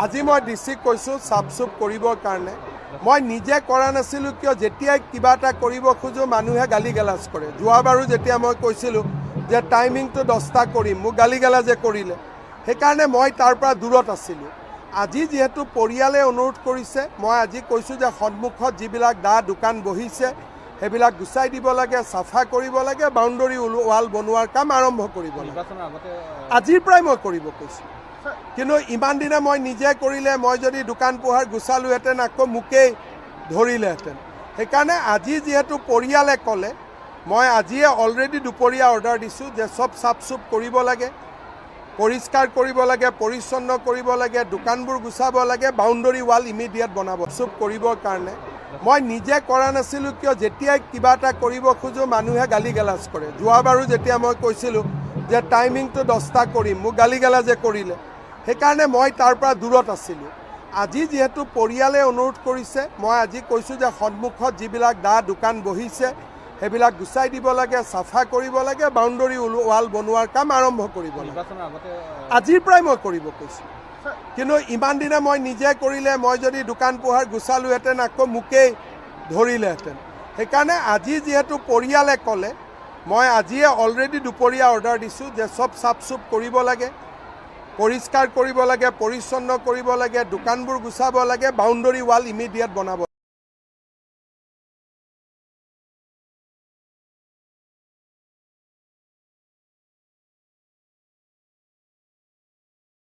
আজি মই ডিচিক কৈছোঁ চাফ-চুফ কৰিবৰ কাৰণে। মই নিজে কৰা নাছিলোঁ কিয় যেতিয়াই কিবা এটা কৰিব খোজোঁ মানুহে গালি গালাজ কৰে। যোৱাবাৰো যেতিয়া মই কৈছিলোঁ যে টাইমিংটো 10টা কৰিম, মোক গালি গালাজে কৰিলে। সেইকাৰণে মই তাৰ পৰা দূৰত আছিলোঁ। আজি যিহেতু পৰিয়ালে অনুৰোধ কৰিছে, মই আজি কৈছোঁ যে সন্মুখত যিবিলাক দোকান বহিছে সেইবিলাক গুচাই দিব লাগে, চাফা কৰিব লাগে, বাউণ্ডৰী ৱাল বনোৱাৰ কাম আৰম্ভ কৰিব লাগে। আজিৰ পৰাই মই কৰিব কৈছোঁ। কিন্তু ইমান দিনে মই নিজে কৰিলে মই যদি দোকান পোহাৰ গুচালোহেঁতেন আকৌ মোকেই ধৰিলেহেঁতেন। সেইকাৰণে আজি যিহেতু পৰিয়ালে ক'লে, মই আজিয়ে অলৰেডি দুপৰীয়া অৰ্ডাৰ দিছোঁ যে চব চাফ-চুফ কৰিব লাগে, পৰিষ্কাৰ কৰিব লাগে, পৰিচ্ছন্ন কৰিব লাগে, দোকানবোৰ গুচাব লাগে, বাউণ্ডৰী ৱাল ইমিডিয়েট বনাব চুপ কৰিবৰ কাৰণে। মই নিজে কৰা নাছিলোঁ কিয় যেতিয়াই কিবা এটা কৰিব খোজোঁ মানুহে গালি গালাজ কৰে। যোৱাবাৰো যেতিয়া মই কৈছিলোঁ যে টাইমিংটো 10টা কৰিম, মোক গালি গালাজে কৰিলে। সেইকাৰণে মই তাৰ পৰা দূৰত আছিলোঁ। আজি যিহেতু পৰিয়ালে অনুৰোধ কৰিছে, মই আজি কৈছোঁ যে সন্মুখত যিবিলাক দোকান বহিছে সেইবিলাক গুচাই দিব লাগে, চাফা কৰিব লাগে, বাউণ্ডৰী ৱাল বনোৱাৰ কাম আৰম্ভ কৰিব লাগে। আজিৰ পৰাই মই কৰিব কৈছোঁ। কিন্তু ইমান দিনে মই নিজে কৰিলে মই যদি দোকান পোহাৰ গুচালোহেঁতেন আকৌ মোকেই ধৰিলেহেঁতেন। সেইকাৰণে আজি যিহেতু পৰিয়ালে ক'লে, মই আজিয়ে অলৰেডি দুপৰীয়া অৰ্ডাৰ দিছোঁ যে চব চাফ-চুফ কৰিব লাগে, পৰিষ্কাৰ কৰিব লাগে, পৰিচ্ছন্ন কৰিব লাগে, দোকানবোৰ গুচাব লাগে, বাউণ্ডৰী ৱাল ইমিডিয়েট বনাব